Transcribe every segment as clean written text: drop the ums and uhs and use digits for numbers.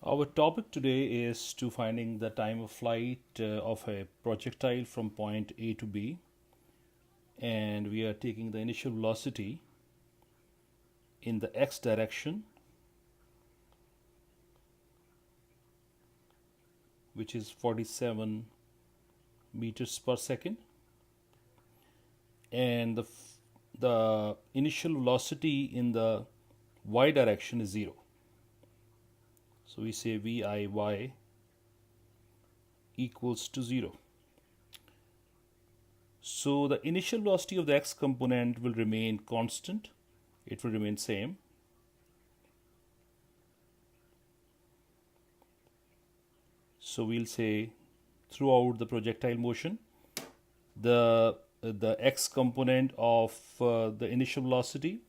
Our topic today is to finding the time of flight of a projectile from point A to B, and we are taking the initial velocity in the x direction, which is 47 meters per second, and the initial velocity in the y direction is 0. So we say VIY equals to 0. So the initial velocity of the x component will remain constant. It will remain same. So we'll say throughout the projectile motion, the x component of the initial velocity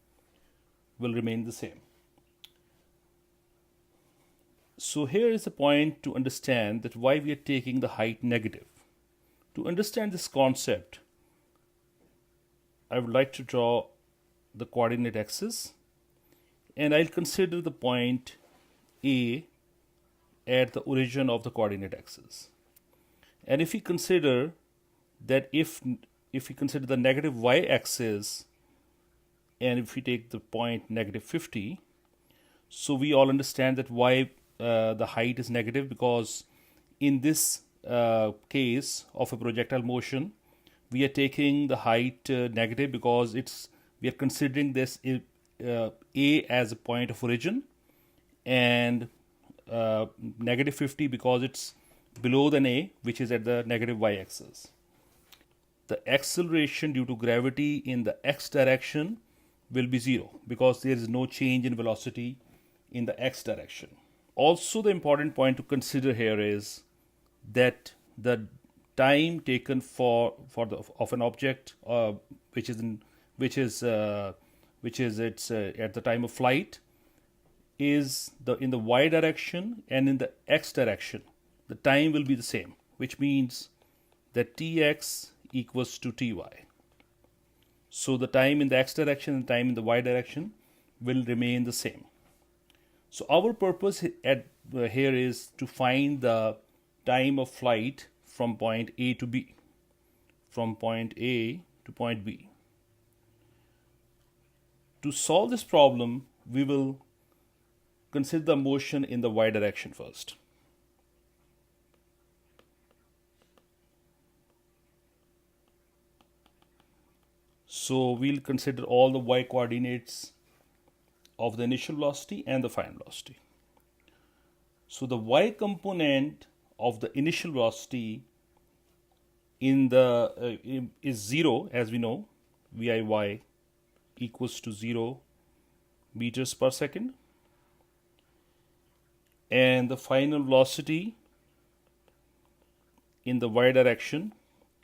will remain the same. So here is a point to understand that why we are taking the height negative. To understand this concept, I would like to draw the coordinate axis, and I'll consider the point A at the origin of the coordinate axis. And if we consider that if we consider the negative y-axis, and if we take the point negative 50, so we all understand that why the height is negative, because in this case of a projectile motion, we are taking the height negative because we are considering this A as a point of origin, and negative 50 because it's below than A, which is at the negative y-axis. The acceleration due to gravity in the x direction will be 0 because there is no change in velocity in the x direction. Also, the important point to consider here is that the time taken of an object which is its at the time of flight is in the y direction, and in the x direction the time will be the same, which means that tx equals to ty. So the time in the x direction and time in the y direction will remain the same. So our purpose here is to find the time of flight from point A to B, from point A to point B. To solve this problem, we will consider the motion in the y direction first. So we'll consider all the y coordinates of the initial velocity and the final velocity. So the y component of the initial velocity is 0, as we know. VIY equals to 0 meters per second, and the final velocity in the y direction,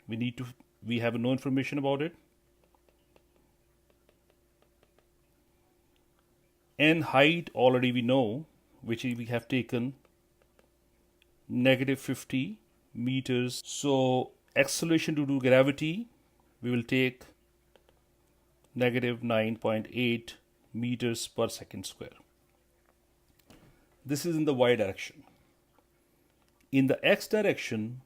we have no information about it, and height already we know, which we have taken negative 50 meters. So acceleration due to gravity, we will take negative 9.8 meters per second square. This is in the y direction. In the x direction,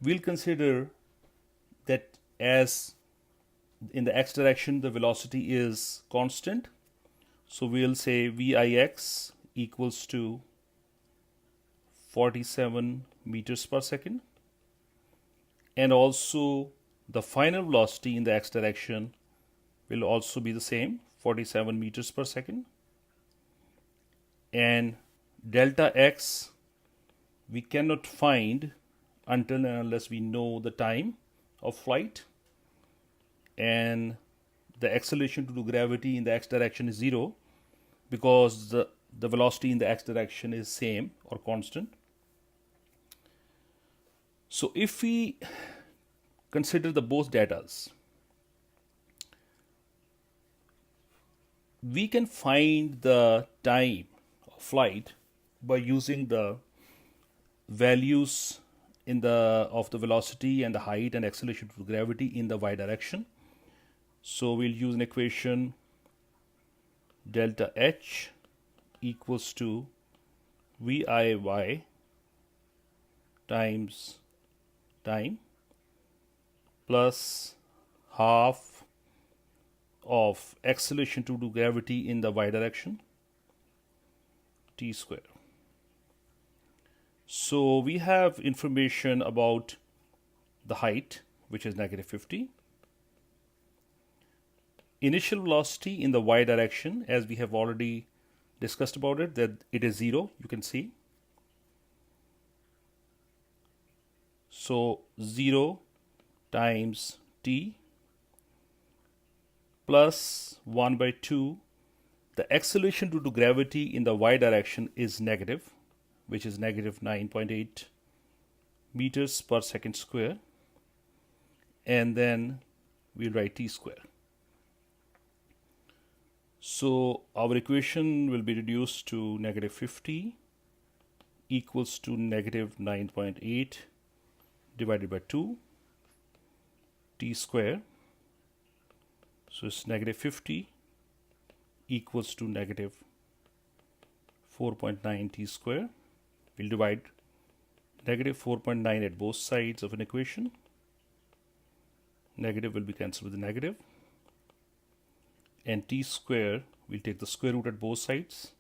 we'll consider that as in the x direction the velocity is constant, so we'll say Vix equals to 47 meters per second, and also the final velocity in the x direction will also be the same, 47 meters per second, and delta x we cannot find until and unless we know the time of flight, and the acceleration due to gravity in the x direction is 0 because the velocity in the x direction is same or constant. So if we consider the both datas, we can find the time of flight by using the values of the velocity and the height and acceleration due to gravity in the y direction. So we'll use an equation delta H equals to VIY times time plus half of acceleration due to gravity in the y direction, t square. So we have information about the height, which is negative 50. Initial velocity in the y direction, as we have already discussed about it, that it is 0, you can see. So 0 times t plus 1 by 2. The acceleration due to gravity in the y direction is negative, which is negative 9.8 meters per second square. And then we'll write t square. So our equation will be reduced to negative 50 equals to negative 9.8 divided by 2 t square. So it's negative 50 equals to negative 4.9 t square. We'll divide negative 4.9 at both sides of an equation. Negative will be cancelled with the negative. And t square, we'll take the square root at both sides.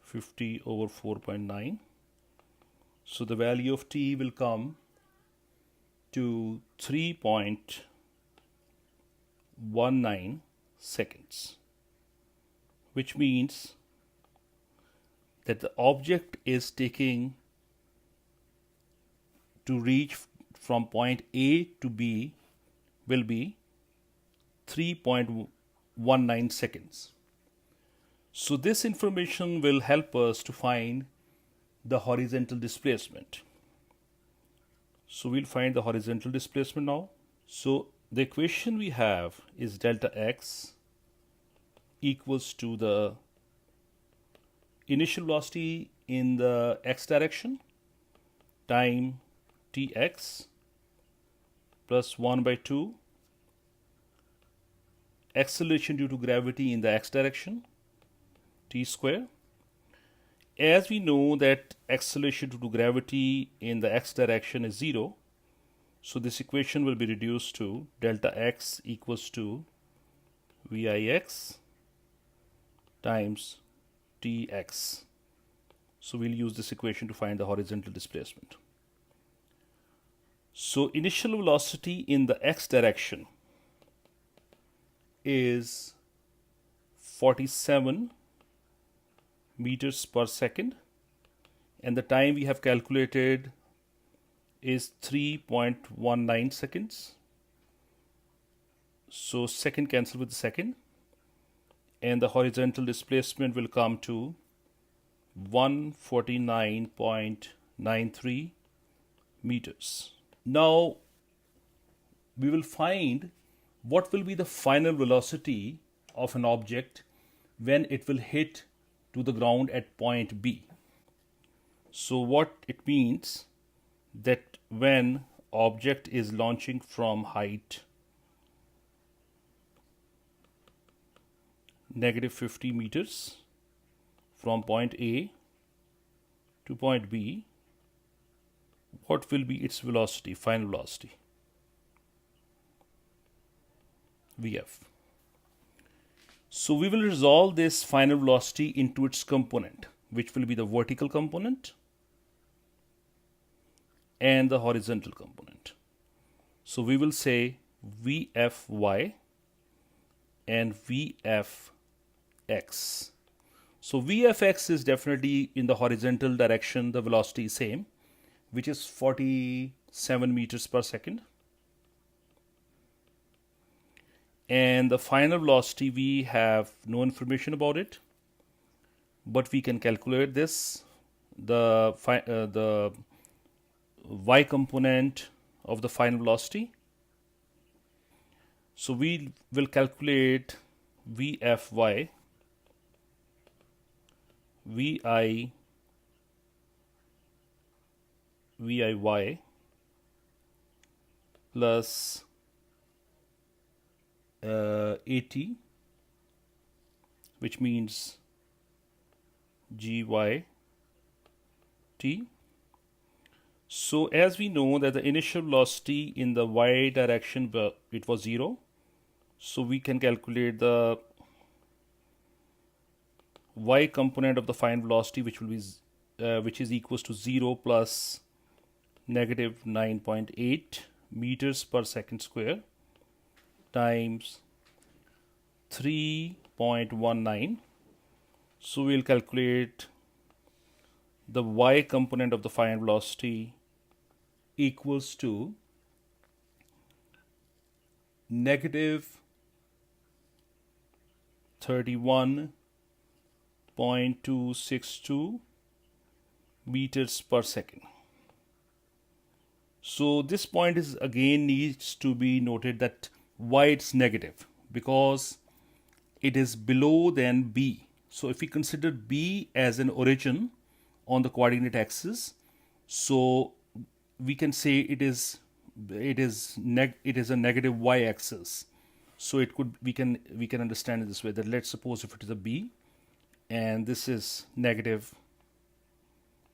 50 over 4.9. So the value of t will come to 3.19 seconds, which means that the object is taking to reach from point A to B will be 3.19 seconds. So this information will help us to find the horizontal displacement. So we'll find the horizontal displacement now. So the equation we have is delta x equals to the initial velocity in the x direction time tx plus 1 by 2 acceleration due to gravity in the x direction, t square. As we know that acceleration due to gravity in the x direction is 0, so this equation will be reduced to delta x equals to Vix times Tx. So we'll use this equation to find the horizontal displacement. So initial velocity in the x direction is 47 meters per second, and the time we have calculated is 3.19 seconds. So second cancel with the second, and the horizontal displacement will come to 149.93 meters. Now we will find what will be the final velocity of an object when it will hit to the ground at point B. So what it means that when object is launching from height negative 50 meters from point A to point B, what will be its velocity, final velocity, Vf. So we will resolve this final velocity into its component, which will be the vertical component and the horizontal component. So we will say Vfy and Vfx. So Vfx is definitely in the horizontal direction, the velocity is same, which is 47 meters per second. And the final velocity, we have no information about it, but we can calculate this. The y component of the final velocity. So we will calculate Vfy, Viy plus AT, which means GYT. So as we know that the initial velocity in the y direction, it was 0. So we can calculate the y component of the final velocity, which will be which is equals to 0 plus negative 9.8 meters per second square times 3.19. So we'll calculate the y component of the final velocity equals to negative 31.262 meters per second. So this point is again needs to be noted that why it's negative, because it is below than B. So if we consider B as an origin on the coordinate axis, so we can say it is a negative y-axis. So it could we can understand it this way, that let's suppose if it is a B and this is negative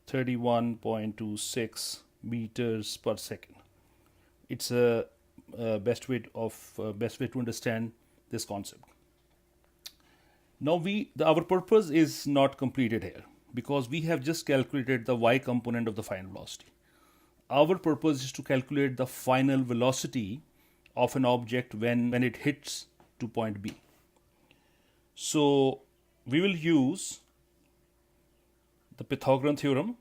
31.26 meters per second. It's a best way to understand this concept. Now our purpose is not completed here, because we have just calculated the y component of the final velocity. Our purpose is to calculate the final velocity of an object when it hits to point B. So we will use the Pythagorean theorem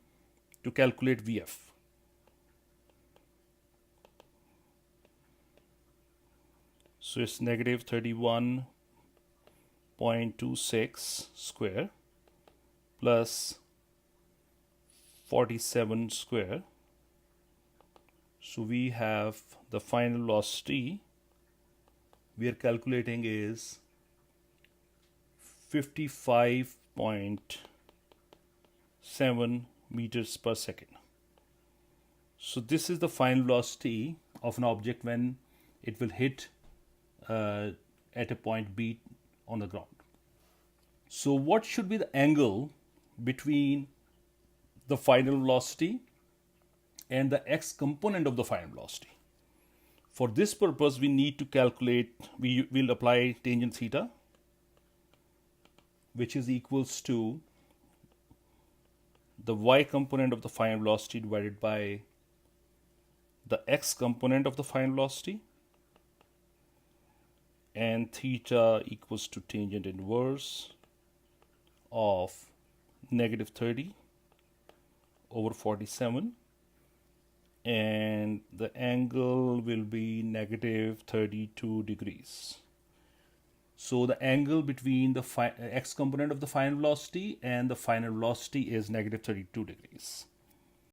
to calculate Vf. So it's negative 31.26 square plus 47 square. So we have the final velocity we are calculating is 55.7 meters per second. So this is the final velocity of an object when it will hit at a point B on the ground. So what should be the angle between the final velocity and the x component of the final velocity? For this purpose, we need to calculate, we will apply tangent theta, which is equals to the y component of the final velocity divided by the x component of the final velocity, and theta equals to tangent inverse of negative 30 over 47, and the angle will be negative 32 degrees. So the angle between the x component of the final velocity and the final velocity is negative 32 degrees.